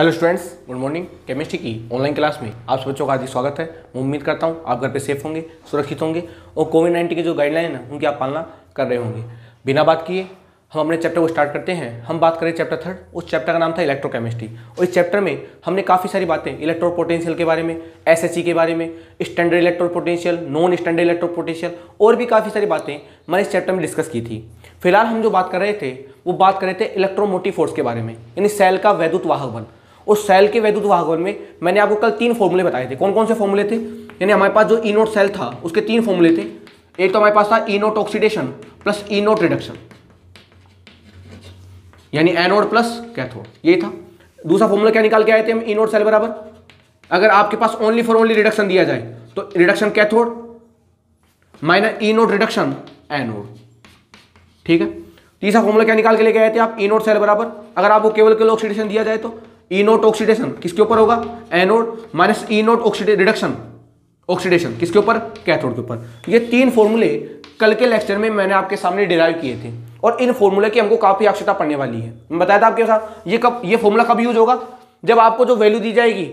Hello students, good morning. Chemistry की online class में आप सब बच्चों का हार्दिक स्वागत है। मैं उम्मीद करता हूँ आप घर पे सेफ होंगे, सुरक्षित होंगे और कोविड-19 की जो गाइडलाइन है उनकी आप पालना कर रहे होंगे। बिना बात किए हम अपने चैप्टर को स्टार्ट करते हैं। हम बात करें चैप्टर 3। उस चैप्टर का नाम था इलेक्ट्रोकेमिस्ट्री और इस चैप्टर में हमने काफ़ी सारी बातें इलेक्ट्रोपोटेंशियल के बारे में, एसएचई के बारे में, स्टैंडर्ड इलेक्ट्रोपोटेंशियल, नॉन स्टैंडर्ड इलेक्ट्रोपोटेंशियल और भी काफ़ी सारी बातें मैंने इस चैप्टर में डिस्कस की थी। फिलहाल हम जो बात कर रहे थे वो बात कर रहे थे इलेक्ट्रोमोटिव फोर्स के बारे में, यानी सेल का वैद्युत वाहक बल। उस सेल के वैद्युत वाहक बल में मैंने आपको कल 3 फॉर्मूले बताए थे। कौन कौन से फॉर्मूले थे? यानी हमारे पास जो ई नोट सेल था उसके 3 फॉर्मूले थे। एक तो हमारे पास था ई नोट ऑक्सीडेशन प्लस ई नोट रिडक्शन, यानी एनोड प्लस कैथोड, ये था। दूसरा फॉर्मूला क्या निकाल के आए थे हम? ई नोट सेल बराबर, अगर आपके पास ओनली फॉर ओनली रिडक्शन दिया जाए तो रिडक्शन कैथोड माइनस ई नोट रिडक्शन एनोड, ठीक है। तीसरा फॉर्मूला क्या निकाल के लेके आए थे आप? ई नोट सेल बराबर, अगर आपको केवल ऑक्सीडेशन दिया जाए तो ई नोट ऑक्सीडेशन किसके ऊपर होगा? एनोड माइनस ई नोट रिडक्शन ऑक्सीडेशन किसके ऊपर? कैथोड के ऊपर। ये 3 फॉर्मूले कल के लेक्चर में मैंने आपके सामने डिराइव किए थे और इन फॉर्मूले की हमको काफी आवश्यकता पड़ने वाली है। मैं बताया था आपके साथ ये फॉर्मूला कब यूज होगा? जब आपको जो वैल्यू दी जाएगी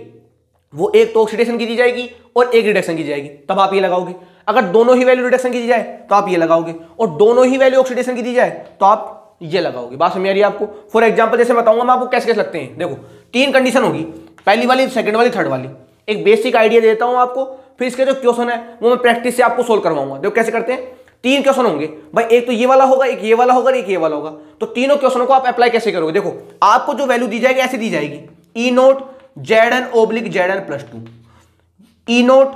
वो एक तो ऑक्सीडेशन की दी जाएगी और एक रिडक्शन की जाएगी, तब आप ये लगाओगे। अगर दोनों ही वैल्यू रिडक्शन की दी जाए तो आप ये लगाओगे और दोनों ही वैल्यू ऑक्सीडेशन की दी जाए तो आप ये लगाओगे। बात समझ आ रही है आपको? फॉर एग्जांपल जैसे बताऊंगा मैं आपको कैसे कैसे लगते हैं। देखो 3 कंडीशन होगी, पहली वाली, सेकंड वाली, थर्ड वाली। एक बेसिक आइडिया देता हूं आपको, फिर इसके जो क्वेश्चन है वो मैं प्रैक्टिस से आपको सोल्व करवाऊंगा। देखो कैसे करते हैं। 3 क्वेश्चन होंगे भाई, एक तो ये वाला होगा, एक ये वाला होगा, एक ये वाला होगा। तो तीनों क्वेश्चनों को आप अप्लाई कैसे करोगे? देखो आपको जो वैल्यू दी जाएगी ऐसे दी जाएगी, ई नोट ZN/ZN + 2, ई नोट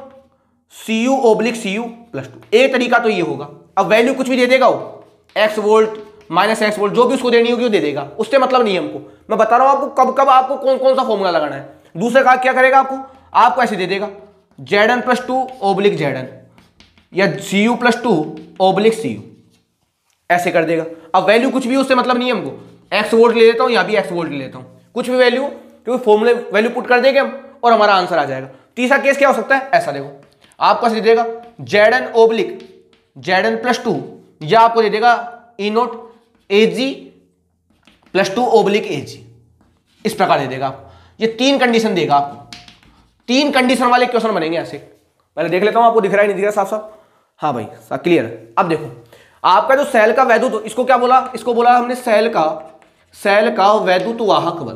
CU/CU + 2। एक तरीका तो ये होगा। अब वैल्यू कुछ भी दे देगा वो, x volt minus x volt, जो भी उसको देनी होगी वो दे देगा, उससे मतलब नहीं है हमको। मैं बता रहा हूं आपको कब कब आपको कौन कौन सा फॉर्मूला लगाना है। दूसरे का क्या करेगा आपको ऐसे दे देगा ZN+2/ZN या CU+2/CU, ऐसे कर देगा। अब वैल्यू कुछ भी उससे मतलब नहीं है हमको, x वोल्ट ले लेता हूं, यहां भी x वोल्ट ले लेता हूं, कुछ भी वैल्यू, क्योंकि फॉर्मूले वैल्यू पुट कर देंगे हम और हमारा आंसर आ जाएगा। तीसरा केस क्या हो सकता है? ऐसा देखो, आपको ऐसे दे देगा ZN/ZN+2 या आपको दे देगा ई नोट AG+2/AG, इस प्रकार दे देगा आपको। ये 3 कंडीशन देगा आपको। 3 कंडीशन वाले क्वेश्चन बनेंगे ऐसे। पहले देख लेता हूं आपको दिख रहा है नहीं दिख रहा साफ साफ? हाँ भाई क्लियर है। अब देखो आपका जो सेल का वैद्युत, इसको क्या बोला? इसको बोला हमने सेल का वैद्युत वाहक बल।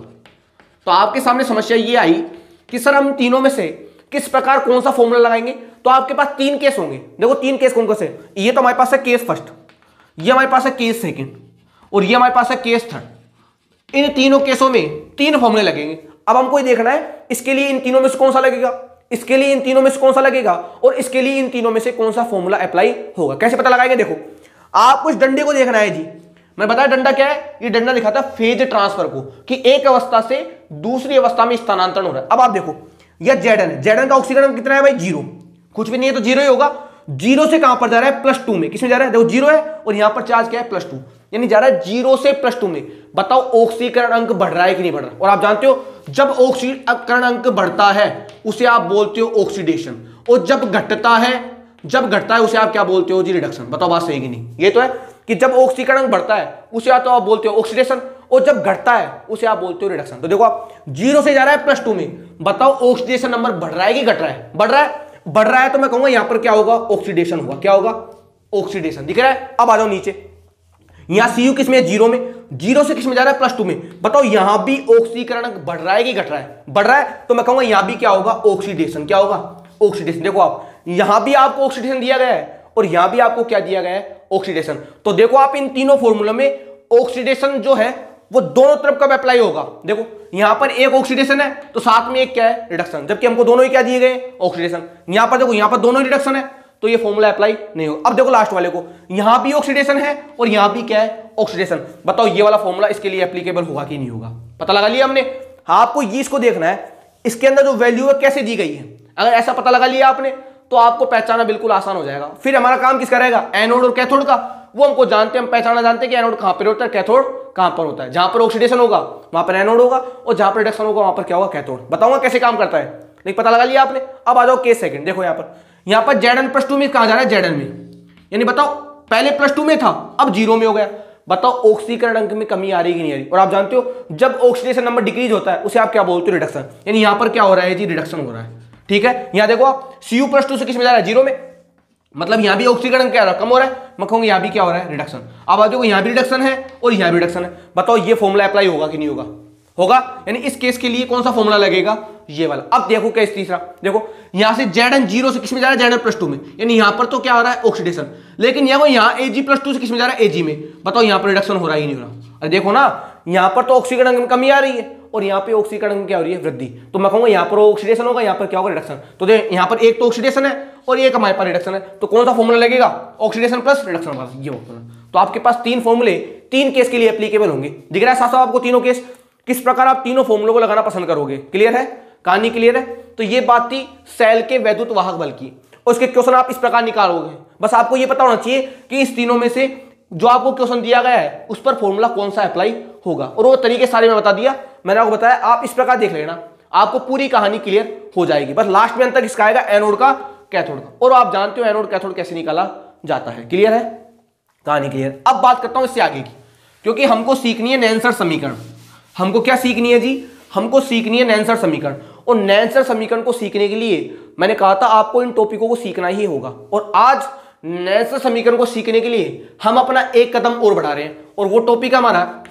तो आपके सामने समस्या ये आई कि सर हम तीनों में से किस प्रकार कौन सा फॉर्मूला लगाएंगे। तो आपके पास 3 केस होंगे। देखो 3 केस कौन कौन से? ये तो हमारे पास है केस फर्स्ट, ये हमारे पास है केस सेकंड और ये हमारे पास है केस थर्ड। इन तीनों केसों में 3 फॉर्मूले लगेंगे। अब हमको ये देखना है इसके लिए इन तीनों में से कौन सा लगेगा, इसके लिए इन तीनों में से कौन सा लगेगा और इसके लिए इन तीनों में से कौन सा फॉर्मूला अप्लाई होगा। कैसे पता लगाएंगे? देखो आपको इस डंडे को देखना है जी। मैं बताया डंडा क्या है? ये डंडा दिखाता है फेज ट्रांसफर को, कि एक अवस्था से दूसरी अवस्था में स्थानांतरण हो रहा है। अब आप देखो यह ZN का ऑक्सीजन कितना है भाई? 0। कुछ भी नहीं है तो 0 ही होगा। 0 से कहां पर जा रहा है? +2 में। किसमें जा रहा है? देखो 0 है और यहां पर चार्ज क्या है? +2, यानी जा रहा है 0 से +2 में। बताओ ऑक्सीकरण अंक बढ़ रहा है कि नहीं बढ़ रहा? और आप जानते हो जब ऑक्सीकरण अंक बढ़ता है उसे आप बोलते हो ऑक्सीडेशन, और जब घटता है उसे आप क्या बोलते हो जी? रिडक्शन। बताओ बात सही कि नहीं? ये तो है कि जब ऑक्सीकरण अंक बढ़ता है उसे आप बोलते हो ऑक्सीडेशन और जब घटता है उसे आप बोलते हो रिडक्शन। तो देखो आप 0 से जा रहा है +2 में, बताओ ऑक्सीडेशन नंबर बढ़ रहा है कि घट रहा है? बढ़ रहा है तो मैं कहूंगा यहां पर क्या होगा? ऑक्सीडेशन होगा। क्या होगा? ऑक्सीडेशन। दिख रहा है? अब आ जाओ नीचे, यहां CU किस में है? 0 में। 0 से किस में जा रहा है? +2 में। बताओ यहां भी ऑक्सीकरण बढ़ रहा है कि घट रहा है? बढ़ रहा है तो मैं कहूंगा यहां भी क्या होगा? ऑक्सीडेशन। क्या होगा? ऑक्सीडेशन। देखो आप यहां भी आपको ऑक्सीडेशन दिया गया है और यहां भी आपको क्या दिया गया है? ऑक्सीडेशन। तो देखो आप इन तीनों फॉर्मूलों में ऑक्सीडेशन जो है वो दोनों तरफ कब अप्लाई होगा? देखो यहां पर एक ऑक्सीडेशन है तो साथ में एक क्या है? रिडक्शन, जबकि हमको दोनों ही क्या दिए गए? ऑक्सीडेशन। यहां पर देखो यहां पर दोनों रिडक्शन है तो ये फॉर्मूला अप्लाई नहीं होगा। अब देखो लास्ट वाले को, यहां भी ऑक्सीडेशन है और यहां भी क्या है? ऑक्सीडेशन। बताओ ये वाला फॉर्मूला इसके लिए एप्लीकेबल होगा कि नहीं होगा? पता लगा लिया हमने। हाँ, आपको ये इसको देखना है इसके अंदर जो वैल्यू है कैसे दी गई है। अगर ऐसा पता लगा लिया आपने तो आपको पहचाना बिल्कुल आसान हो जाएगा। फिर हमारा काम किसका रहेगा? एनोड और कैथोड का। वो हमको जानते हैं, हम पहचाना जानते हैं कि एनोड कहां पर होता है, कैथोड कहां पर होता है। जहां पर ऑक्सीडेशन होगा वहां पर एनोड होगा और जहां पर रिडक्शन होगा वहां पर क्या होगा? कैथोड। बताऊंगा कैसे काम करता है, नहीं पता लगा लिया आपने। अब आ जाओ केस सेकंड। देखो यहां पर ZN+2 में कहां जा रहा है? ZN में। यानी बताओ पहले +2 में था अब 0 में हो गया। बताओ ऑक्सीकरण अंक में कमी आ रही है कि नहीं आ रही। और आप जानते हो जब ऑक्सीडेशन नंबर डिक्रीज होता है उसे आप क्या बोलते हो, रिडक्शन। यानी यहां पर क्या हो रहा है जी, रिडक्शन हो रहा है। ठीक है, यहां देखो आप Cu+2 से किस में जा रहा है, 0 में, मतलब यहां भी ऑक्सीकरण अंक क्या हो रहा है, कम हो रहा है। मैं कहूंगा यहां भी क्या हो रहा है, रिडक्शन। अब आप देखो यहां भी रिडक्शन है और यहां भी रिडक्शन है। बताओ ये फॉर्मूला अप्लाई होगा कि नहीं होगा, होगा। यानी इस केस के लिए कौन सा फॉर्मूला लगेगा, ये वाला। अब देखो केस तीसरा, देखो यहां से Zn 0 से किस में जा रहा है, Zn+2 में, यानी यहां पर तो क्या हो रहा है, ऑक्सीडेशन। लेकिन यहां Ag+2 से किस में जा रहा है, Ag में। बताओ यहां पर रिडक्शन हो रहा है कि नहीं हो रहा। अरे देखो ना, यहां पर तो ऑक्सीकरण अंक में कमी आ रही है और यहां पे ऑक्सीकरण अंक में क्या हो रही है, वृद्धि। तो मैं कहूंगा यहां पर ऑक्सीडेशन होगा, यहां पर क्या होगा, रिडक्शन। तो देख यहां पर एक तो ऑक्सीडेशन है और एक हमारे पास रिडक्शन है, तो कौन सा फॉर्मूला लगेगा, ऑक्सीडेशन प्लस रिडक्शन वाला, ये फॉर्मूला। तो आपके पास 3 फॉर्मूले 3 केस के लिए एप्लीकेबल होंगे। दिख रहा है साफ साफ आपको तीनों केस, किस प्रकार आप तीनों फॉर्मूलों को लगाना पसंद करोगे। क्लियर है, कहानी क्लियर है। तो ये बात थी सेल के वैद्युत वाहक बल की, और इसके क्वेश्चन आप इस प्रकार निकालोगे। बस आपको ये पता होना चाहिए कि इस तीनों में से जो आपको क्वेश्चन दिया गया है उस पर फॉर्मूला कौन सा अप्लाई होगा, और वो तरीके सारे मैं बता दिया, मैंने आपको बताया। आप इस प्रकार देख लेना, आपको पूरी कहानी क्लियर हो जाएगी। बस लास्ट में अंतर किसका आएगा, एनोड का, कैथोड का। और आप जानते हो एनोड कैथोड कैसे निकाला जाता है। क्लियर है, कहानी क्लियर। अब बात करता हूं इससे आगे की, क्योंकि हमको सीखनी है नेंसर समीकरण। हमको क्या सीखनी है जी, हमको सीखनी है नेंसर समीकरण। और नेंसर समीकरण को सीखने के लिए मैंने कहा था आपको इन टॉपिकों को सीखना ही होगा। और आज नेंसर समीकरण को सीखने के लिए हम अपना एक कदम और बढ़ा रहे हैं, और वो टॉपिक हमारा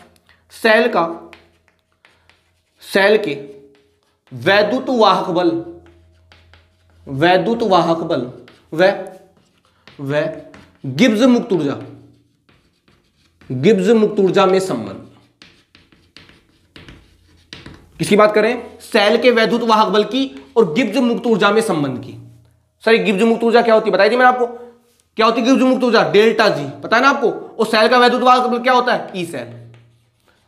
सेल के वैद्युत वाहक बल, वैद्युत वाहक बल व गिब्स मुक्त ऊर्जा, गिब्स मुक्त ऊर्जा में संबंध। किसकी बात करें, सेल के वैद्युत वाहक बल की और गिब्स मुक्त ऊर्जा में संबंध की। सर गिब्स मुक्त ऊर्जा क्या होती है, बताई थी मैंने आपको, क्या होती है गिब्स मुक्त ऊर्जा, डेल्टा जी, पता है ना आपको। और सेल का वैद्युत वाहक बल क्या होता है, ई सेल।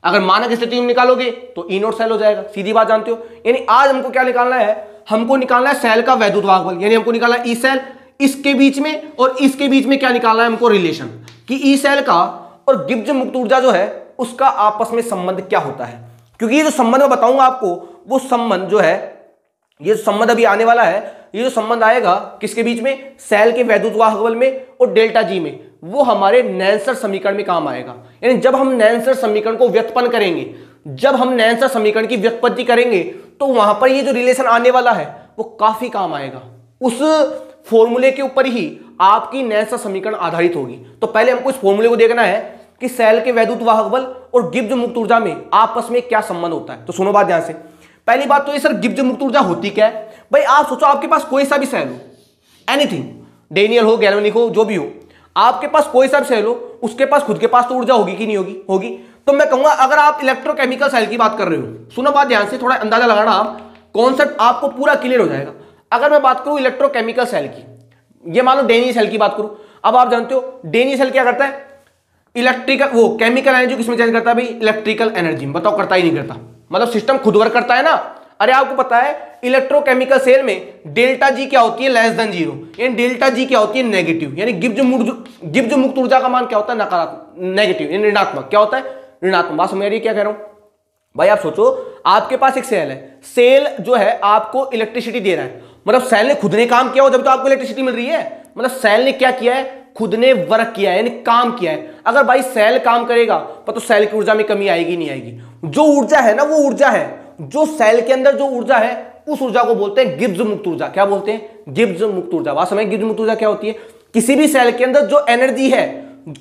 अगर मानक स्थिति में निकालोगे तो ई नॉट सेल हो जाएगा, सीधी बात जानते हो। यानी आज हमको क्या निकालना है, हमको निकालना है सेल का वैद्युत वाहक बल, यानी हमको निकालना है ई सेल। इसके बीच में और इसके बीच में क्या निकालना है हमको, रिलेशन, कि ई सेल का और गिब्स मुक्त ऊर्जा जो है उसका आपस में संबंध क्या होता है। क्योंकि ये जो संबंध मैं बताऊंगा आपको, वो संबंध जो है, ये जो संबंध अभी आने वाला है, ये जो संबंध आएगा किसके बीच में, सेल के वैद्युत वाहक बल में और डेल्टा जी में, वो हमारे नेंसर समीकरण में काम आएगा। यानी जब हम नेंसर समीकरण को व्युत्पन्न करेंगे, जब हम नेंसर समीकरण की व्युत्पत्ति करेंगे, तो वहां पर ये जो रिलेशन आने वाला है वो काफी काम आएगा। उस फॉर्मूले के ऊपर ही आपकी नेंसर समीकरण आधारित होगी। तो पहले हमको इस फॉर्मूले को देखना है कि सेल के वैद्युत वाहक बल और गिब्स मुक्त ऊर्जा में आपस में क्या संबंध होता है। तो सुनो बात ध्यान से। पहली बात तो ये सर गिब्स मुक्त ऊर्जा होती क्या है। भाई आप सोचो, आपके पास कोई सा भी सेल हो, एनीथिंग, डेनियल हो, गैल्वेनिक हो, जो भी हो, आपके पास कोई सा भी सेल हो, उसके पास खुद के पास तो ऊर्जा होगी कि नहीं होगी, होगी। तो मैं कहूंगा अगर आप इलेक्ट्रोकेमिकल सेल की बात कर रहे हो, सुनो बात ध्यान से, थोड़ा अंदाजा लगाना, आप कॉन्सेप्ट आपको पूरा क्लियर हो जाएगा। अगर मैं बात करूं इलेक्ट्रोकेमिकल सेल की, ये मान लो डेनी सेल की बात करूं, अब आप जानते हो डेनी सेल क्या करता है, इलेक्ट्रिकल, वो केमिकल एनर्जी किसमें चेंज करता है भाई, इलेक्ट्रिकल एनर्जी में। बताओ करता ही नहीं करता, मतलब सिस्टम खुद वर्क करता है ना। अरे आपको पता है इलेक्ट्रोकेमिकल सेल में डेल्टा जी क्या होती है, लेस देन 0, यानी डेल्टा जी क्या होती है, नेगेटिव। यानी गिब्स मुक्त ऊर्जा का मान क्या होता है, नकारात्मक, नेगेटिव, यानी ऋणात्मक। क्या होता है, ऋणात्मक। बात समझ आ रही है क्या कह रहा हूं भाई। आप सोचो आपके पास एक सेल है, सेल जो है आपको इलेक्ट्रिसिटी दे रहा है, मतलब सेल ने खुद ने काम किया हो जब तो आपको इलेक्ट्रिसिटी मिल रही है। मतलब सेल ने क्या किया है, खुद ने वर्क किया है, यानी काम किया है। अगर भाई सेल काम करेगा तो सेल की ऊर्जा में कमी आएगी नहीं आएगी। जो ऊर्जा है ना, वो ऊर्जा है जो सेल के अंदर जो ऊर्जा है, उस ऊर्जा को बोलते हैं गिब्स मुक्त ऊर्जा। क्या बोलते हैं, गिब्स मुक्त ऊर्जा। बात समझ, गिब्स मुक्त ऊर्जा क्या होती है, किसी भी सेल के अंदर जो एनर्जी है,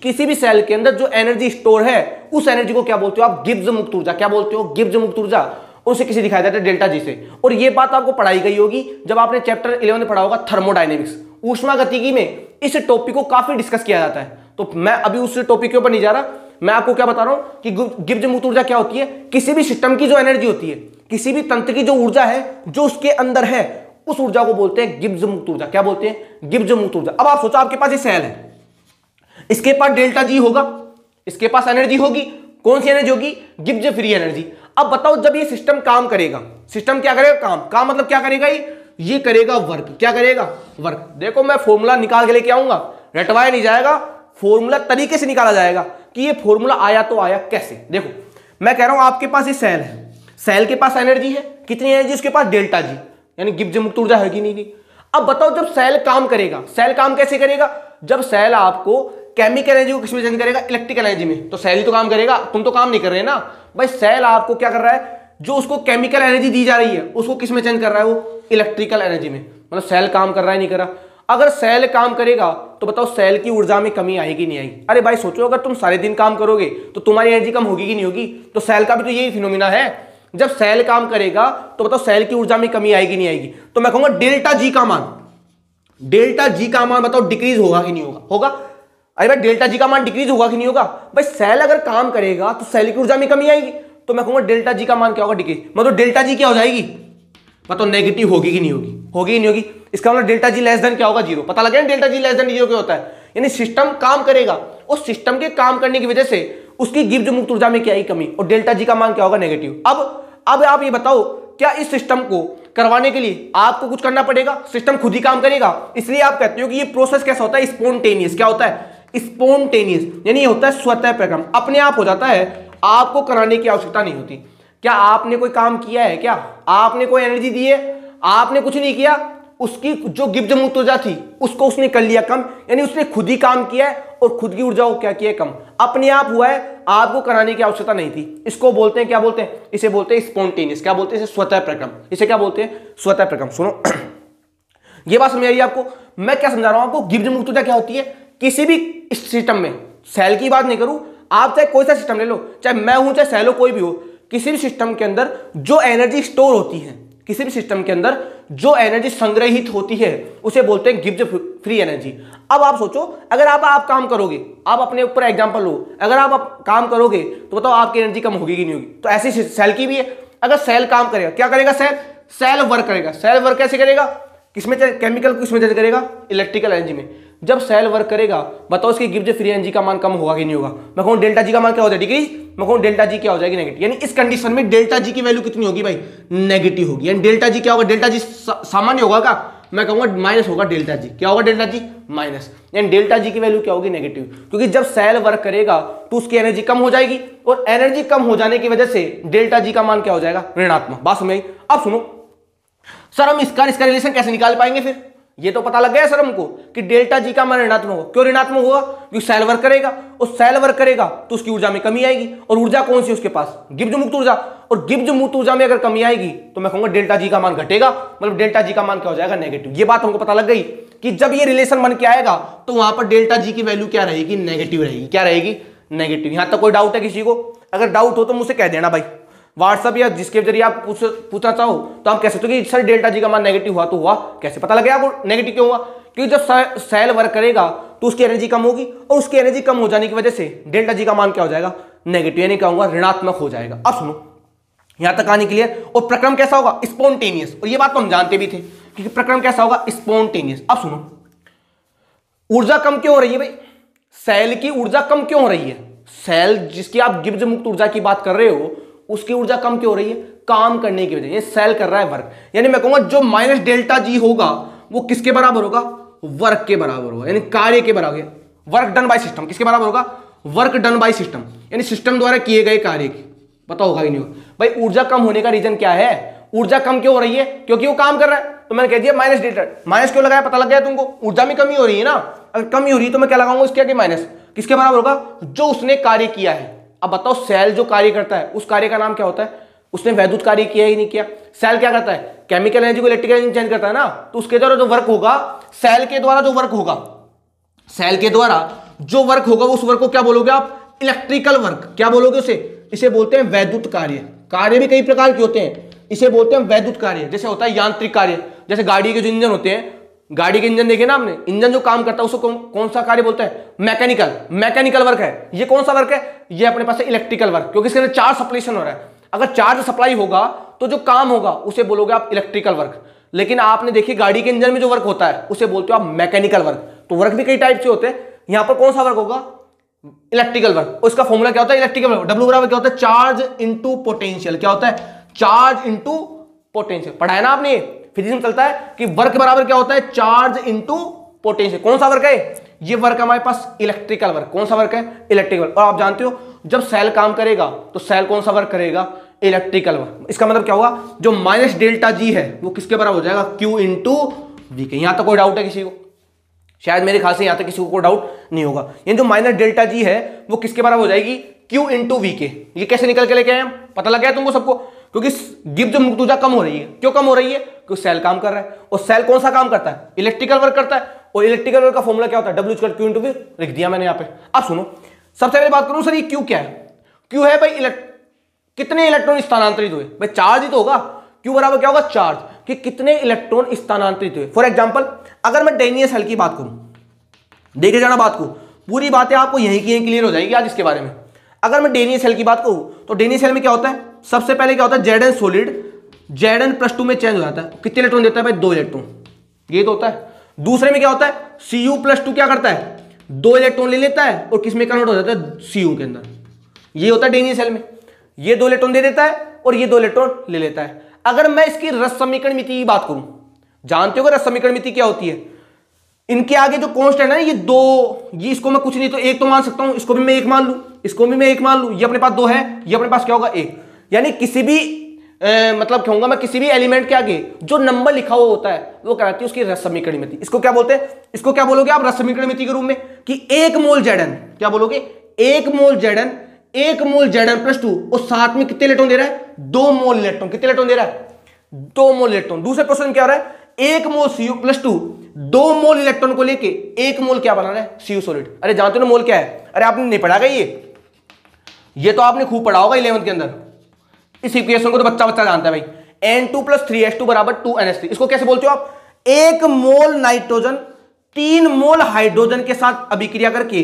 किसी भी सेल के अंदर जो एनर्जी स्टोर है, उस एनर्जी को क्या बोलते हो आप, गिब्स मुक्त ऊर्जा। क्या बोलते हो, गिब्स मुक्त ऊर्जा। उसे किसी दिखाया जाता है डेल्टा जी से। और ये बात आपको पढ़ाई गई होगी जब आपने चैप्टर 11 में पढ़ा होगा थर्मोडायनेमिक्स, ऊष्मागतिकी में इस टॉपिक को काफी डिस्कस किया जाता है। तो मैं अभी उस टॉपिक के ऊपर नहीं जा रहा, मैं आपको क्या बता रहा हूं कि गिब्स मुक्त ऊर्जा क्या होती है, किसी भी सिस्टम की जो एनर्जी होती है, किसी भी तंत्र की जो ऊर्जा है जो उसके अंदर है, उस ऊर्जा को बोलते हैं गिब्स मुक्त ऊर्जा। क्या बोलते हैं, गिब्स मुक्त ऊर्जा। अब आप सोचो आपके पास ये सेल है, इसके पास डेल्टा जी होगा, इसके पास एनर्जी होगी, कौन सी एनर्जी होगी, गिब्स फ्री एनर्जी। अब बताओ जब ये सिस्टम काम करेगा, सिस्टम क्या करेगा, काम मतलब क्या करेगा, ये करेगा वर्क। क्या करेगा, वर्क। देखो मैं फॉर्मूला निकाल के लेके आऊंगा, रटवाया नहीं जाएगा, फॉर्मूला तरीके से निकाला जाएगा कि ये फॉर्मूला आया तो आया कैसे। देखो मैं कह रहा हूं आपके पास ये सेल है, सेल के पास एनर्जी है, कितनी एनर्जी, उसके पास डेल्टा जी, यानी गिब्स मुक्त ऊर्जा है कि नहीं। अब बताओ जब सेल काम करेगा, सेल काम कैसे करेगा, जब सेल आपको केमिकल एनर्जी को किसमें चेंज करेगा, इलेक्ट्रिकल एनर्जी में। तो सेल ही तो काम करेगा, तुम तो काम नहीं कर रहे ना भाई। सेल आपको क्या कर रहा है, जो उसको केमिकल एनर्जी दी जा रही है उसको किसमें चेंज कर रहा है, वो इलेक्ट्रिकल एनर्जी में। मतलब सेल काम कर रहा है नहीं कर रहा। अगर सेल काम करेगा तो बताओ सेल की ऊर्जा में कमी आएगी नहीं आएगी। अरे भाई सोचो, अगर तुम सारे दिन काम करोगे तो तुम्हारी एनर्जी कम होगी कि नहीं होगी। तो सेल का भी तो यही फिनोमिना है, जब सेल काम करेगा तो बताओ सेल की ऊर्जा में कमी आएगी नहीं आएगी। तो मैं कहूंगा डेल्टा जी का मान, डेल्टा जी का मान बताओ डिक्रीज होगा कि नहीं होगा, होगा। अरे भाई डेल्टा जी का मान डिक्रीज होगा कि नहीं होगा। भाई सेल अगर काम करेगा तो सेल की ऊर्जा में कमी आएगी। तो मैं कहूंगा डेल्टा जी का मान क्या होगा, डिक्रीज। मतलब डेल्टा जी क्या हो जाएगी, बताओ नेगेटिव होगी कि नहीं होगी, होगी कि नहीं होगी। इसका मतलब डेल्टा जी लेस देन क्या होगा, जीरो। पता लग गया delta G less than zero क्या होता है, यानी सिस्टम काम करेगा, उस सिस्टम के काम करने की वजह से उसकी गिब्ज मुक्त ऊर्जा में क्या आई, कमी, और डेल्टा जी का मान क्या होगा, नेगेटिव। अब आप ये बताओ, क्या इस सिस्टम को करवाने के लिए आपको कुछ करना पड़ेगा, सिस्टम खुद ही काम करेगा। इसलिए आप कहते हो कि ये प्रोसेस कैसा होता है, स्पॉन्टेनियस। क्या होता है, स्पॉन्टेनियस, यानी ये होता है स्वतः प्रक्रम, अपने आप हो जाता है, आपको कराने की आवश्यकता नहीं होती। क्या आपने कोई काम किया है, क्या आपने कोई एनर्जी दी है, आपने कुछ नहीं किया, उसकी जो गिब्ज मुक्त ऊर्जा थी उसको उसने कर लिया कम, यानी उसने खुद ही काम किया है और खुद की ऊर्जा को क्या किया, कम, अपने आप हुआ है, आपको कराने की आवश्यकता नहीं थी। इसको बोलते हैं, क्या बोलते हैं, इसे बोलते हैं स्पॉन्टेनियस। क्या बोलते हैं, इसे स्वतः प्रक्रम। इसे क्या बोलते हैं, स्वतः प्रक्रम। सुनो ये बात समझ आ रही है आपको, मैं क्या समझा रहा हूं आपको। गिब्ज मुक्त ऊर्जा क्या होती है, किसी भी सिस्टम में, सेल की बात नहीं करूं, आप चाहे कोई सा सिस्टम ले लो, चाहे मैं हूं चाहे सेल हो, कोई भी हो, किसी भी सिस्टम के अंदर जो एनर्जी स्टोर होती है, किसी भी सिस्टम के अंदर जो एनर्जी संग्रहित होती है उसे बोलते हैं गिब्ज फ्री एनर्जी। अब आप सोचो, अगर आप काम करोगे, आप अपने ऊपर एग्जांपल लो, अगर आप काम करोगे तो बताओ आपकी एनर्जी कम होगी कि नहीं होगी। तो ऐसी सेल की भी है, अगर सेल काम करेगा, क्या करेगा, सेल वर्क करेगा। सेल वर्क कैसे करेगा, किसमें, केमिकल को किसमें चेंज करेगा, इलेक्ट्रिकल एनर्जी में। जब सेल वर्क करेगा बताओ उसकी गिब्ज फ्री एनर्जी का मान कम होगा कि नहीं होगा। मैं कहूं डेल्टा जी का मान क्या हो जाएगा, डिक्रीज। मैं कहूं डेल्टा जी क्या हो जाएगी, नेगेटिव। यानी इस कंडीशन में डेल्टा जी की वैल्यू कितनी होगी भाई, नेगेटिव होगी। यानी डेल्टा जी क्या होगा, डेल्टा जी सामान्य होगा का, मैं कहूंगा माइनस होगा डेल्टा जी। क्या होगा, डेल्टा जी माइनस। यानी डेल्टा जी की वैल्यू क्या होगी, नेगेटिव, क्योंकि जब सेल वर्क करेगा तो उसकी एनर्जी कम हो जाएगी, और एनर्जी कम हो जाने की वजह से डेल्टा जी का मान क्या हो जाएगा, ऋणात्मक। बात समझ आई। अब सुनो सर, हम इसका रिलेशन कैसे निकाल पाएंगे फिर। ये तो पता लग गया सर हमको कि डेल्टा जी का मान ऋणात्मक होगा। क्यों ऋणात्मक होगा, क्योंकि सेल वर्क करेगा, और सेल वर्क करेगा तो उसकी ऊर्जा में कमी आएगी, और ऊर्जा कौन सी उसके पास, गिब्ज मुक्त ऊर्जा। और गिब्ज मुक्त ऊर्जा में अगर कमी आएगी तो मैं कहूंगा डेल्टा जी का मान घटेगा, मतलब डेल्टा जी का मान क्या हो जाएगा, नेगेटिव। ये बात हमको पता लग गई कि जब ये रिलेशन बन के आएगा तो वहां पर डेल्टा जी की वैल्यू क्या रहेगी, नेगेटिव रहेगी। क्या रहेगी, नेगेटिव। यहां तक कोई डाउट है किसी को, अगर डाउट हो तो मुझसे कह देना भाई, व्हाट्सअप या जिसके जरिए आप पूछना चाहो तो आप कह सकते हो कि सर डेल्टा जी का मान नेगेटिव हुआ, तो हुआ कैसे, पता लग गया आपको नेगेटिव क्यों हुआ, क्योंकि जब सेल वर्क करेगा तो उसकी एनर्जी कम होगी, और उसकी एनर्जी कम हो जाने की वजह से डेल्टा जी का मान क्या हो जाएगा, नेगेटिव, यानी क्या होगा, ऋणात्मक हो जाएगा। अब सुनो, यहां तक आने के लिए, और प्रक्रम कैसा होगा, स्पॉन्टेनियस। और ये बात तो हम जानते भी थे, क्योंकि प्रक्रम कैसा होगा, स्पॉन्टेनियस। अब सुनो, ऊर्जा कम क्यों हो रही है भाई, सेल की ऊर्जा कम क्यों हो रही है, सेल जिसकी आप गिब्ज मुक्त ऊर्जा की बात कर रहे हो उसकी ऊर्जा कम क्यों हो रही है, काम करने की वजह, ये सेल कर रहा है वर्क। यानी मैं कहूंगा जो माइनस डेल्टा जी होगा वो किसके बराबर होगा, वर्क के बराबर होगा, यानी कार्य के बराबर, वर्क डन बाय सिस्टम। किसके बराबर होगा, वर्क डन बाय सिस्टम, यानी सिस्टम द्वारा किए गए कार्य की। पता होगा कि नहीं होगा भाई। ऊर्जा कम होने का रीजन क्या है, ऊर्जा कम क्यों हो रही है, क्योंकि वो काम कर रहा है। तो मैंने कह दिया माइनस डेल्टा, माइनस क्यों लगाया, पता लग गया तुमको, ऊर्जा में कमी हो रही है ना। अगर कमी हो रही है तो मैं क्या लगाऊंगा, इसके आगे माइनस, किसके बराबर होगा, जो उसने कार्य किया है। अब बताओ सेल जो कार्य करता है उस कार्य का नाम क्या होता है, उसने वैद्युत कार्य किया ही नहीं किया। सेल क्या करता है, केमिकल एनर्जी को इलेक्ट्रिकल एनर्जी चेंज करता है ना, तो उसके द्वारा जो वर्क होगा, सेल के द्वारा जो वर्क होगा, सेल के द्वारा जो वर्क होगा उस वर्क को क्या बोलोगे आप, इलेक्ट्रिकल वर्क। क्या बोलोगे उसे, इसे बोलते हैं वैद्युत कार्य। कार्य भी कई प्रकार के होते हैं, इसे बोलते हैं वैद्युत कार्य। जैसे होता है यांत्रिक कार्य, जैसे गाड़ी के जो इंजन होते हैं, गाड़ी के इंजन देखे ना आपने, इंजन जो काम करता है उसको कौन सा कार्य बोलते हैं, मैकेनिकल वर्क है। ये कौन सा वर्क है, ये अपने पास है इलेक्ट्रिकल वर्क, क्योंकि इसके अंदर चार्ज सप्लाइशन हो रहा है। अगर चार्ज सप्लाई होगा तो जो काम होगा उसे बोलोगे आप इलेक्ट्रिकल वर्क। लेकिन आपने देखिए गाड़ी के इंजन में जो वर्क होता है उसे बोलते हो आप मैकेनिकल वर्क। तो वर्क भी कई टाइप से होते हैं, यहां पर कौन सा वर्क होगा, इलेक्ट्रिकल वर्क। उसका फॉर्मूला क्या होता है, इलेक्ट्रिकल वर्क, W बराबर क्या होता है, चार्ज इंटू पोटेंशियल। क्या होता है, चार्ज इंटू पोटेंशियल। पढ़ा है ना आपने, फिजिक्स में चलता है कि वर्क बराबर क्या होता है, चार्ज इंटू पोटेंशियल। कौन सा वर्क है, ये वर्क हमारे पास इलेक्ट्रिकल वर्क। कौन सा वर्क है, इलेक्ट्रिकल वर्क। और आप जानते हो जब सेल काम करेगा तो सेल कौन सा वर्क करेगा, इलेक्ट्रिकल वर्क। इसका मतलब क्या होगा, जो माइनस डेल्टा जी है वो किसके बराबर हो जाएगा, Q इंटू वी के। यहां तक कोई डाउट है किसी को, शायद मेरे ख्याल से यहां तक किसी को कोई डाउट नहीं होगा। यानी जो माइनस डेल्टा जी है वो किसके बराबर हो जाएगी, Q इंटू वी के। ये कैसे निकल के लेके आए हम, पता लग गया तुमको सबको, क्योंकि गिब्स मुक्त ऊर्जा कम हो रही है। क्यों कम हो रही है, क्योंकि सेल काम कर रहा है, और सेल कौन सा काम करता है, इलेक्ट्रिकल वर्क करता है, और इलेक्ट्रिकल वर्क का फॉर्मूला क्या होता है, W Q इंटू वी, लिख दिया मैंने यहाँ पे। अब सुनो, सबसे पहले बात करूं सर, ये क्यू क्या है, क्यू है भाई कितने इलेक्ट्रॉन स्थानांतरित हुए, भाई चार्ज ही तो होगा, क्यू बराबर क्या होगा, चार्ज, कि कितने इलेक्ट्रॉन स्थानांतरित हुए। फॉर एग्जांपल अगर मैं डैनियल सेल की बात करूं, देखे जाना बात को, पूरी बातें आपको यहीं की यहीं क्लियर हो जाएगी आज इसके बारे में। अगर मैं डैनियल सेल की बात करूं तो डैनियल सेल में क्या होता है, सबसे पहले क्या होता है, Zn सॉलिड Zn+2 में चेंज हो जाता है, कितने इलेक्ट्रॉन देता है भाई, 2 इलेक्ट्रॉन, ये तो होता है। दूसरे में क्या होता है, Cu+2 क्या करता है, 2 इलेक्ट्रॉन ले लेता है और किस में कन्वर्ट हो जाता है, Cu के अंदर, ये होता है डैनियल सेल में, ये 2 इलेक्ट्रॉन दे देता है और ये 2 इलेक्ट्रॉन ले लेता है। अगर मैं इसकी रस समीकरण मिति की बात करूं, जानते हो रस समीकरण मिति क्या होती है, इनके आगे जो कांस्टेंट है ना, ये 2, ये इसको मैं कुछ नहीं तो 1 तो मान सकता हूं, इसको भी मैं 1 मान लूं, इसको भी मैं 1 मान लूं, ये अपने पास 2 है, ये अपने पास क्या होगा 1। यानी किसी भी मतलब कहूंगा मैं, किसी भी एलिमेंट के आगे जो नंबर लिखा हुआ होता है वो कहलाती है उसकी रस समीकरण मिति। इसको क्या बोलते हैं, इसको क्या बोलोगे आप, रस समीकरण मिति के रूप में, कि 1 मोल Zn, क्या बोलोगे, 1 मोल Zn, 1 मोल Zn+2, और साथ में कितने इलेक्ट्रॉन दे रहा है, 2 मोल इलेक्ट्रॉन, कितने इलेक्ट्रॉन दे रहा है, 2 मोल इलेक्ट्रॉन। दूसरे क्वेश्चन क्या आ रहा है, 1 मोल Cu+2, 2 मोल इलेक्ट्रॉन को लेके 1 मोल क्या बना रहा है, Cu सॉलिड। अरे जानते हो ना मोल क्या है, अरे आपने नहीं पढ़ा ये तो आपने खूब पढ़ा होगा 11th के अंदर। इस इक्वेशन को तो बच्चा बच्चा जानता है भाई, N2 + 3H2 बराबर 2NH3। इसको कैसे बोलते हो आप, 1 मोल नाइट्रोजन 3 मोल हाइड्रोजन के साथ अभिक्रिया करके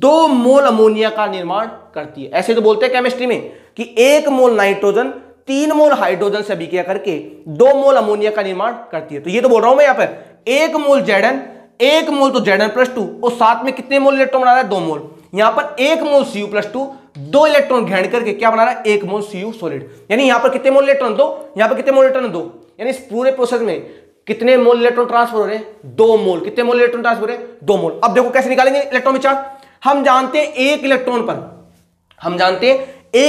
2 मोल अमोनिया का निर्माण करती है। ऐसे तो बोलते हैं केमिस्ट्री में कि 1 मोल नाइट्रोजन 3 मोल हाइड्रोजन से अभिक्रिया करके 2 मोल अमोनिया का निर्माण करती है। तो ये तो बोल रहा हूं मैं यहाँ पर, 1 मोल Zn, 1 मोल तो Zn+2, और साथ में कितने मोल इलेक्ट्रॉन बना रहा है, 2 मोल। यहां पर 1 मोल Cu+2, 2 इलेक्ट्रॉन ग्रहण करके क्या बना रहा है, 1 मोल Cu सॉलिड। यानी यहां पर कितने मोल इलेक्ट्रॉन, 2, यहां पर कितने मोल इलेक्ट्रॉन, 2। यानी इस पूरे प्रोसेस में कितने मोल इलेक्ट्रॉन ट्रांसफर हो रहे हैं, 2 मोल। कितने मोल इलेक्ट्रॉन ट्रांसफर हो रहे हैं, 2 मोल। अब देखो कैसे निकालेंगे इलेक्ट्रॉन विचार, हम जानते हैं 1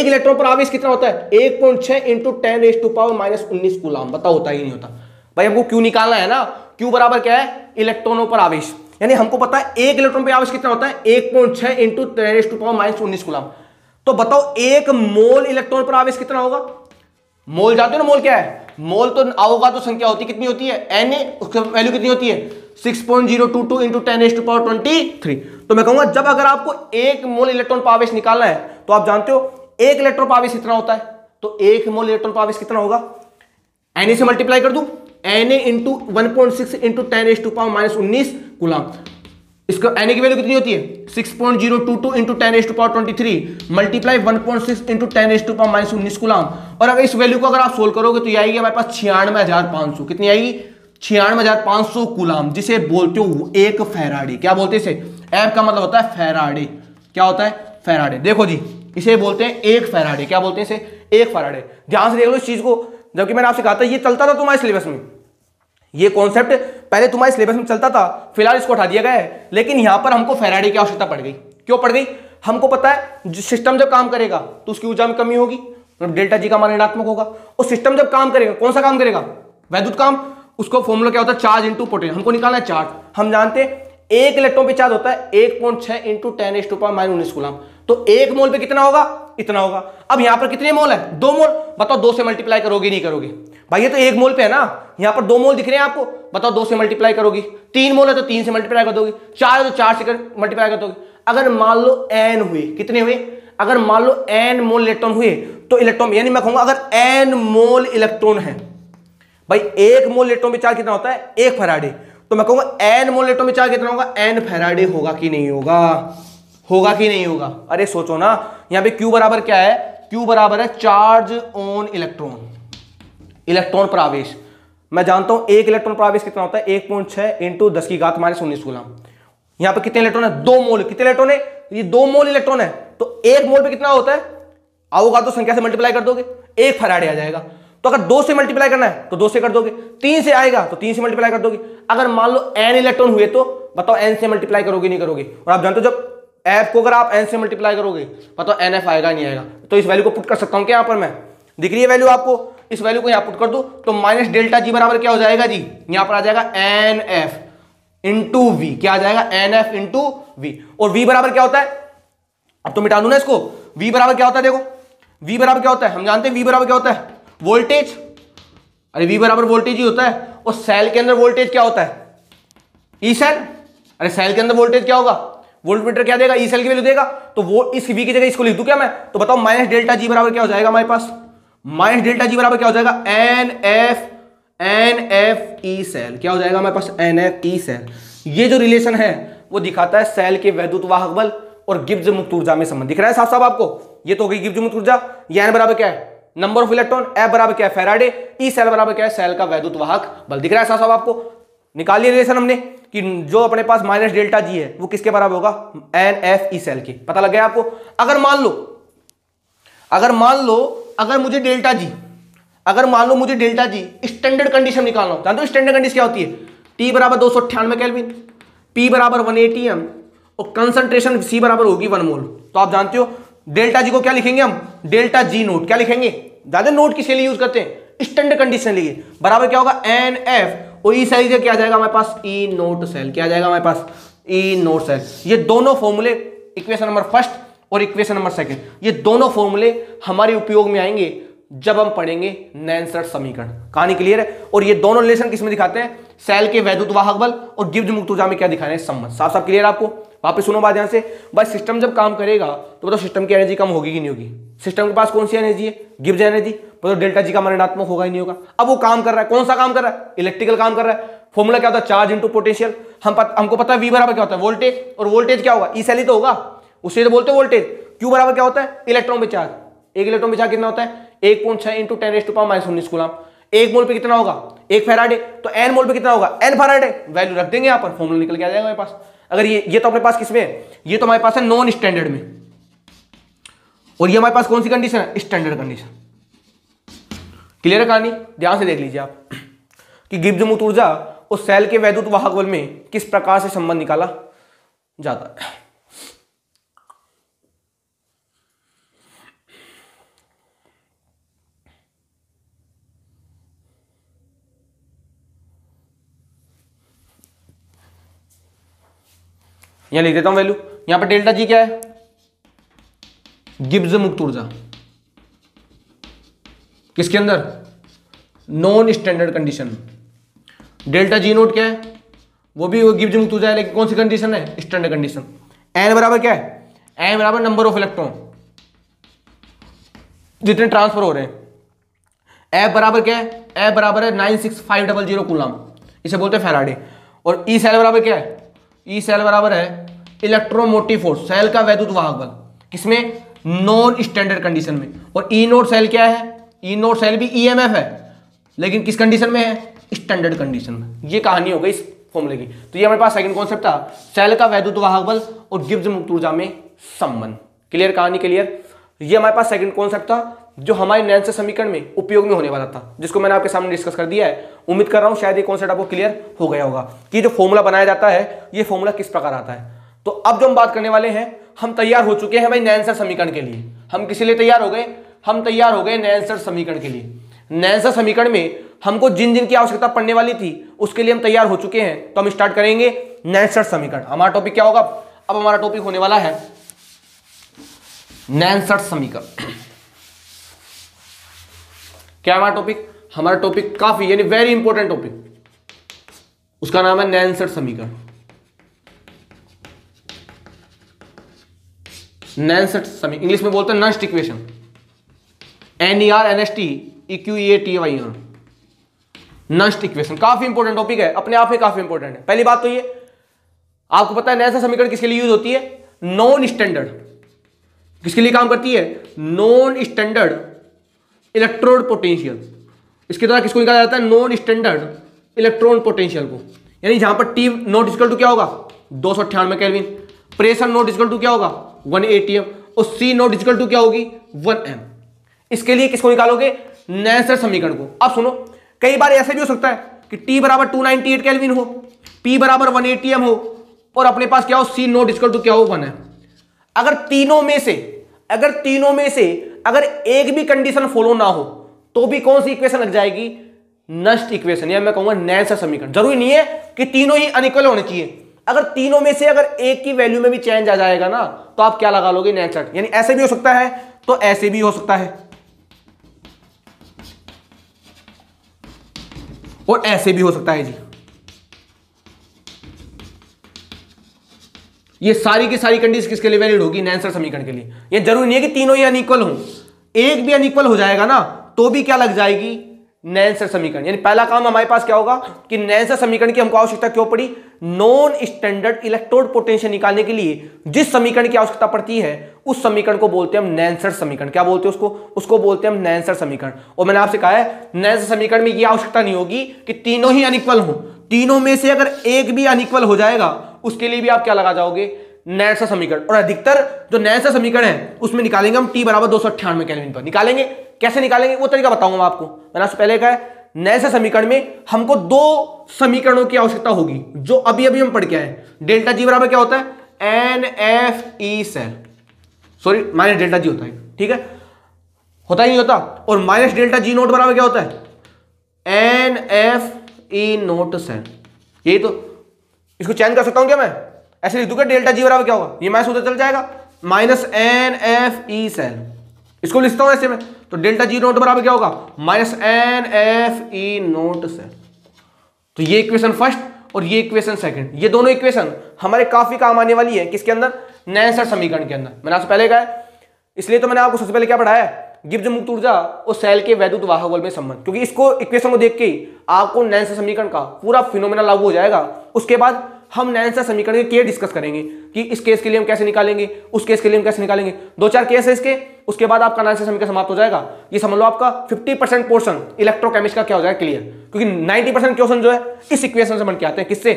इलेक्ट्रॉन पर आवेश कितना होता है, 1.6 × 10⁻⁻19 कूलम। बताओ होता ही नहीं होता भाई, हमको क्यू निकालना है ना, क्यू बराबर क्या है, इलेक्ट्रॉनों पर आवेश। यानी हमको पता है 1 इलेक्ट्रॉन पर आवेश कितना होता है, 1.6 × 10⁻⁻19 कूलम। तो बताओ 1 मोल इलेक्ट्रॉन पर आवेश कितना होगा, मोल जानते हो ना, मोल क्या है, मोल तो अवोगाद्रो संख्या होती कितनी होती है, Na, उसकी वैल्यू कितनी होती है, 6.022 × 10⁻23। तो मैं कहूंगा जब अगर आपको 1 मोल इलेक्ट्रॉन पर आवेश निकालना है तो आप जानते हो 1 इलेक्ट्रॉन पर आवेश कितना होता है, तो 1 मोल इलेक्ट्रॉन पर आवेश कितना होगा, Na से मल्टीप्लाई कर दूं, Na × 1.6 × 10⁻⁻19 कूलम। इसको Na की वैल्यू कितनी होती है, 6.022 × 10⁻23 मल्टीप्लाई 1.6 × 10⁻⁻19 कूलम। और अगर इस वैल्यू को अगर आप सोल्व करोगे तो ये आएगी हमारे पास 96,500, कितनी आएगी, 96,500 कूलम, जिसे बोलते हो 1 फैराडे। क्या बोलते हैं इसे, एफ का मतलब होता है फैराडे। क्या होता है, फैराडे। देखो जी, इसे बोलते हैं 1 फैराडे। क्या बोलते हैं इसे, 1 फैराडे। ध्यान से देख लो इस चीज को, जबकि मैंने आपसे कहा था ये चलता था तुम्हारे सिलेबस में, ये कॉन्सेप्ट पहले तुम्हारे सिलेबस में चलता था, फिलहाल इसको हटा दिया गया है। लेकिन यहां पर हमको फैराडे की आवश्यकता पड़ गई। क्यों पड़ गई, हमको पता है सिस्टम जब काम करेगा तो उसकी ऊर्जा में कमी होगी, डेल्टा जी का मान ऋणात्मक होगा। और सिस्टम जब काम करेगा, कौन सा काम करेगा, वैद्युत काम, उसको फॉर्मूला क्या होता है, चार्ज इंटू पोटेंशियल। हमको निकालना है चार्ज। हम जानते हैं 1 इलेक्ट्रॉन पे चार्ज होता है 1.6 × 10⁻⁻19 कूलम। तो 1 मोल पे कितना होगा, इतना होगा। अब यहां पर कितने मोल है, 2 मोल। बताओ 2 से मल्टीप्लाई करोगे नहीं करोगे, भाई ये तो 1 मोल पे है ना, यहां पर 2 मोल दिख रहे हैं आपको। बताओ 2 से मल्टीप्लाई करोगी, 3 मोल है तो 3 से मल्टीप्लाई कर दोगे, 4 है तो 4 से मल्टीप्लाई कर दोगे। अगर मान लो n हुए, कितने हुए, अगर मान लो n मोल इलेक्ट्रॉन हुए तो इलेक्ट्रॉन, यानी मैं कहूंगा अगर n मोल इलेक्ट्रॉन है, भाई 1 मोल इलेक्ट्रॉन पे चार्ज कितना होता है, 1 फैराडे। तो मैं कहूंगा n मोल इलेक्ट्रॉन पे चार्ज कितना होगा, n फैराडे होगा कि नहीं होगा, होगा कि नहीं होगा। अरे सोचो ना, यहां पे Q बराबर क्या है, Q बराबर है चार्ज ऑन इलेक्ट्रॉन, इलेक्ट्रॉन पर आवेश। मैं जानता हूं 1 इलेक्ट्रॉन पर आवेश कितना होता है, 1.6 × 10⁻⁻19 कूलम। यहां पर कितने इलेक्ट्रॉन है, 2 मोल। कितने इलेक्ट्रॉन है, ये 2 मोल इलेक्ट्रॉन है। तो 1 मोल पे कितना होता है, अवोगाद्रो संख्या से मल्टीप्लाई कर दोगे, 1 फैराडे आ जाएगा। तो अगर 2 से मल्टीप्लाई करना है तो 2 से कर दोगे, 3 से आएगा तो 3 से मल्टीप्लाई कर दोगे। अगर मान लो n इलेक्ट्रॉन हुए तो बताओ n से मल्टीप्लाई करोगे नहीं करोगे। और आप जानते हो जब f को अगर आप n से मल्टीप्लाई करोगे बताओ nf आएगा नहीं आएगा। तो इस वैल्यू को पुट कर सकता हूं क्या, यहां पर मैं दिख रही है वैल्यू आपको, इस वैल्यू को यहां पुट कर दो तो माइनस डेल्टा जी बराबर क्या हो जाएगा जी, यहां पर आ जाएगा nf इंटू वी। क्या आ जाएगा, nf इंटू V। और V बराबर क्या होता है, अब तो मिटा दूं ना इसको। V बराबर क्या होता है, देखो V बराबर क्या होता है, हम जानते हैं V बराबर क्या होता है, वोल्टेज। अरे V बराबर वोल्टेज ही होता है। और सेल के अंदर वोल्टेज क्या होता है, ई सेल। अरे सेल के अंदर वोल्टेज क्या होगा, वोल्टमीटर क्या देगा, ई सेल की वैल्यू देगा। तो वो इस V की जगह इसको लिख दूं क्या मैं, तो बताओ माइनस डेल्टा G बराबर क्या हो जाएगा हमारे पास, माइनस डेल्टा G बराबर क्या हो जाएगा, NF ई सेल। क्या हो जाएगा हमारे पास, NF ई सेल। ये जो रिलेशन है वो दिखाता है सेल के वैद्युत वाहक बल और गिब्स मुक्त ऊर्जा में संबंध। दिख रहा है साफ साफ आपको, ये तो हो गई गिब्स मुक्त ऊर्जा। ये N बराबर क्या है, नंबर ऑफ इलेक्ट्रॉन, F बराबर क्या है, फैराडे, ई सेल बराबर क्या है, सेल का वैद्युत वाहक बल। दिख रहा है साफ साफ आपको। निकाल लिया रिलेशन हमने कि जो अपने पास माइनस डेल्टा G है वो किसके बराबर होगा, NF ई सेल के। पता लग गया आपको। अगर मान लो अगर मुझे डेल्टा G, अगर मान लो मुझे डेल्टा G स्टैंडर्ड कंडीशन निकालना हो, जानते हो स्टैंडर्ड कंडीशन क्या होती है, T बराबर 298 केल्विन, P बराबर 180 m और कंसंट्रेशन C बराबर होगी 1 मोल। तो आप जानते हो डेल्टा G को क्या लिखेंगे हम, डेल्टा G नोट। क्या लिखेंगे, ज्यादा नोट किसके लिए यूज करते हैं, स्टैंडर्ड कंडीशन लिए। बराबर क्या होगा, NF और ई सेल क्या आ जाएगा हमारे पास, ई नोट सेल। क्या आ जाएगा हमारे पास, ई नोट सेल। ये दोनों फॉर्मूले, इक्वेशन नंबर फर्स्ट और इक्वेशन नंबर सेकंड, ये दोनों फॉर्मूले हमारे उपयोग में आएंगे जब हम पढ़ेंगे नैनसर्ट समीकरण। कहानी क्लियर है। और ये दोनों रिलेशन किसमें दिखाते हैं, सेल के वैद्युत वाहक बल और गिब्स मुक्त ऊर्जा में क्या दिखा रहे हैं, संबंध। साफ साफ क्लियर आपको। वापस सुनो बात ध्यान से। भाई सिस्टम जब काम करेगा तो बताओ सिस्टम की एनर्जी कम होगी कि नहीं होगी, सिस्टम के पास कौन सी एनर्जी है, गिब्स एनर्जी। बताओ डेल्टा G का मान ऋणात्मक होगा ही नहीं होगा। अब वो काम कर रहा है, कौन सा काम कर रहा है, इलेक्ट्रिकल काम कर रहा है। फॉर्मूला क्या होता है, चार्ज इंटू पोटेंशियल। हमको पता है V बराबर क्या होता है, वोल्टेज। और वोल्टेज क्या होगा, ई सेल ही तो होगा, उससे तो बोलते हैं वोल्टेज। Q बराबर क्या होता है, इलेक्ट्रॉन पे चार्ज। एक इलेक्ट्रॉन पे चार्ज कितना होता है, 1.6 इंटू 10⁻⁻⁻19 कूलम। एक मोल पे कितना होगा, 1 फैराडे। तो n मोल पे कितना होगा, n फैराडे। वैल्यू रख देंगे यहाँ पर, फॉर्मूला निकल के आ जाएगा हमारे पास। अगर ये तो अपने पास किसमें है, ये तो हमारे पास है नॉन स्टैंडर्ड में, और ये हमारे पास कौन सी कंडीशन है, स्टैंडर्ड कंडीशन। क्लियर है कहानी। ध्यान से देख लीजिए आप कि गिब्स मुक्त ऊर्जा और सेल के वैद्युत वाहक बल में किस प्रकार से संबंध निकाला जाता है। यहां लिख देता हूं वैल्यू। यहां पर डेल्टा G क्या है, गिब्स मुक्त ऊर्जा किसके अंदर, non standard condition. Delta G note क्या है, वो भी गिब्स मुक्त ऊर्जा है, लेकिन कौन सी कंडीशन है, स्टैंडर्ड कंडीशन। n बराबर क्या है, n बराबर नंबर ऑफ इलेक्ट्रॉन जितने ट्रांसफर हो रहे हैं। F बराबर क्या है, F बराबर है 96500 कूलम, इसे बोलते हैं फैराडे। और ई सेल बराबर क्या है, ई सेल बराबर है इलेक्ट्रोमोटिव फोर्स, सेल का वैद्युत वाहक बल किसमें, नॉन स्टैंडर्ड कंडीशन में। और ई नोट सेल क्या है, ई नोट सेल भी ईएमएफ है, लेकिन किस कंडीशन में है, स्टैंडर्ड कंडीशन में। ये कहानी हो गई इस फॉर्मूले की। तो ये हमारे पास सेकंड कॉन्सेप्ट था, सेल का वैद्युत वाहक बल और गिब्स मुक्त ऊर्जा में संबंध। क्लियर कहानी, क्लियर। ये हमारे पास सेकंड कॉन्सेप्ट था जो हमारे नैनसर्ट समीकरण में उपयोग में होने वाला था, जिसको मैंने आपके सामने डिस्कस कर दिया है। उम्मीद कर रहा हूं शायद ये कॉन्सेप्ट आपको क्लियर हो गया होगा कि जो फॉर्मूला बनाया जाता है ये फॉर्मूला किस प्रकार आता है। तो अब जो हम बात करने वाले हैं, हम तैयार हो चुके हैं भाई नैनसर्ट समीकरण के लिए। हम किस लिए तैयार हो गए, हम तैयार हो गए नैनसर्ट समीकरण के लिए। नैनसर्ट समीकरण में हमको जिन जिन की आवश्यकता पड़ने वाली थी उसके लिए हम तैयार हो चुके हैं। तो हम स्टार्ट करेंगे नैनसर्ट समीकरण। हमारा टॉपिक क्या होगा, अब हमारा टॉपिक होने वाला है नैनसर्ट समीकरण। क्या हमारा टॉपिक, हमारा टॉपिक काफी यानी वेरी इंपॉर्टेंट टॉपिक, उसका नाम है नैनसर्ट समीकरण। नैनसर्ट समीकरण इंग्लिश में बोलते हैं Nernst equation, NERNSTEQUATY। Nernst equation काफी इंपॉर्टेंट टॉपिक है, अपने आप में काफी इंपॉर्टेंट है। पहली बात तो ये आपको पता है नैनसर्ट समीकरण किसके लिए यूज होती है, नॉन स्टैंडर्ड। किसके लिए काम करती है, नॉन स्टैंडर्ड इलेक्ट्रोड पोटेंशियल। इसके द्वारा किसको निकाला जाता है, नॉन स्टैंडर्ड इलेक्ट्रॉन पोटेंशियल को। यानी जहां पर T नॉट इक्वल टू क्या होगा, 298 kelvin, pressure not equal to क्या होगा, 180 m, और C नॉट इक्वल टू क्या होगी, 1 m। इसके लिए किसको निकालोगे, नैनसर्ट समीकरण को। अब सुनो, कई बार ऐसे भी हो सकता है कि T बराबर 298 केल्विन हो, P बराबर 180 m हो, और अपने पास क्या हो, C नॉट इक्वल टू क्या हो, 1 m। अगर तीनों में से अगर एक भी कंडीशन फॉलो ना हो तो भी कौन सी इक्वेशन लग जाएगी, नस्ट इक्वेशन, या मैं कहूंगा नैनसर्ट समीकरण। जरूरी नहीं है कि तीनों ही अनइक्वल होने चाहिए। अगर तीनों में से अगर एक की वैल्यू में भी चेंज आ जाएगा ना तो आप क्या लगा लोगे, नेचर। यानी ऐसे भी हो सकता है तो ऐसे भी हो सकता है और ऐसे भी हो सकता है जी। ये सारी की सारी कंडीशन किसके लिए वैलिड होगी, नेचर समीकरण के लिए। ये जरूरी नहीं है कि तीनों ही अनइक्वल हो, एक भी अनइक्वल हो जाएगा ना तो भी क्या लग जाएगी, नेचर समीकरण। यानी पहला काम हमारे पास क्या होगा कि नेचर समीकरण की हमको आवश्यकता क्यों पड़ी, नॉन स्टैंडर्ड इलेक्ट्रोड पोटेंशियल निकालने के लिए जिस समीकरण की आवश्यकता पड़ती है उस समीकरण को बोलते हैं हम नेचर समीकरण। क्या बोलते हैं उसको बोलते हैं हम नेचर समीकरण। और मैंने आपसे कहा है नेचर समीकरण में यह आवश्यकता नहीं होगी कि तीनों ही अनइक्वल हो, तीनों में से अगर एक भी अनइक्वल हो जाएगा उसके लिए भी आप क्या लगा जाओगे, नेचर समीकरण। और अधिकतर जो नेचर समीकरण है उसमें निकालेंगे हम T बराबर 298 केल्विन पर। निकालेंगे कैसे निकालेंगे वो तरीका बताऊंगा मैं आपको। मैंने आपसे पहले कहा है नेचर समीकरण में हमको दो समीकरणों की आवश्यकता होगी जो अभी अभी हम पढ़ के आए। डेल्टा जी बराबर क्या होता है, NFE cell, sorry minus delta G होता है, ठीक है, होता ही नहीं होता। और माइनस डेल्टा जी नोट बराबर क्या होता है, NFE नोट सेल। यही तो, इसको चेंज कर सकता हूं क्या मैं, ऐसे लिख दूंगा डेल्टा जी बराबर क्या होगा, ये माइनस उधर चल जाएगा, माइनस NFE सेल। इसको लिखता हूं ऐसे में, तो डेल्टा जी नोट बराबर क्या होगा, माइनस NFE नोट सेल। तो ये इक्वेशन फर्स्ट और ये इक्वेशन सेकंड, ये दोनों इक्वेशन हमारे काफी काम आने वाली है किसके अंदर, नेचर समीकरण के अंदर। मैंने आपसे पहले कहा है, इसलिए तो मैंने आपको सबसे पहले क्या पढ़ाया है, गिब्स मुक्त ऊर्जा और सेल के वैद्युत वाहक बल में संबंध। क्योंकि इसको इक्वेशन को देख के ही आपको नेचर समीकरण का पूरा फिनोमेना लागू हो जाएगा। उसके बाद हम नेचर समीकरण के केस डिस्कस करेंगे कि इस केस के लिए हम कैसे निकालेंगे, उस केस के लिए हम कैसे निकालेंगे, दो चार केस है इसके। उसके बाद आपका नेचर समीकरण समाप्त हो जाएगा। ये समझ लो आपका 50% पोर्शन इलेक्ट्रोकेमिस्ट्री का क्या हो जाएगा, क्लियर। क्योंकि 90% क्वेश्चन जो है इस इक्वेशन से बन के आते हैं, किससे,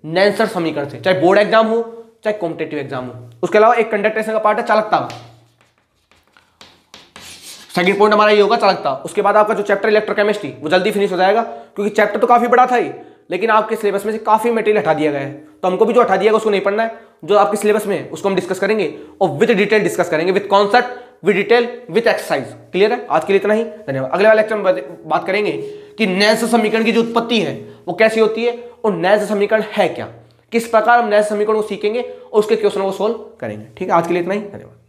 नेचर समीकरण से, चाहे बोर्ड एग्जाम हो चाहे कॉम्पिटिटिव एग्जाम हो। उसके अलावा एक कंडक्टेंस का पार्ट है चालकता, सेकंड पॉइंट हमारा ये होगा चालकता। उसके बाद आपका जो चैप्टर इलेक्ट्रोकेमिस्ट्री वो जल्दी फिनिश हो जाएगा, क्योंकि चैप्टर तो काफी बड़ा था ही, लेकिन आपके सिलेबस में से काफी मटेरियल हटा दिया गया है। तो हमको भी जो हटा दिया गया उसको नहीं पढ़ना है, जो आपके सिलेबस में है उसको हम डिस्कस करेंगे और विद डिटेल डिस्कस करेंगे, with concept, with detail, with exercise. Clear है, आज के लिए इतना ही, धन्यवाद। अगले वाले लेक्चर में बात करेंगे कि नेचर समीकरण की जो उत्पत्ति है वो कैसी होती है और नेचर समीकरण है क्या, किस प्रकार हम नेचर समीकरण को सीखेंगे और उसके क्वेश्चनों को सोल्व करेंगे। ठीक है, आज के लिए इतना ही, धन्यवाद।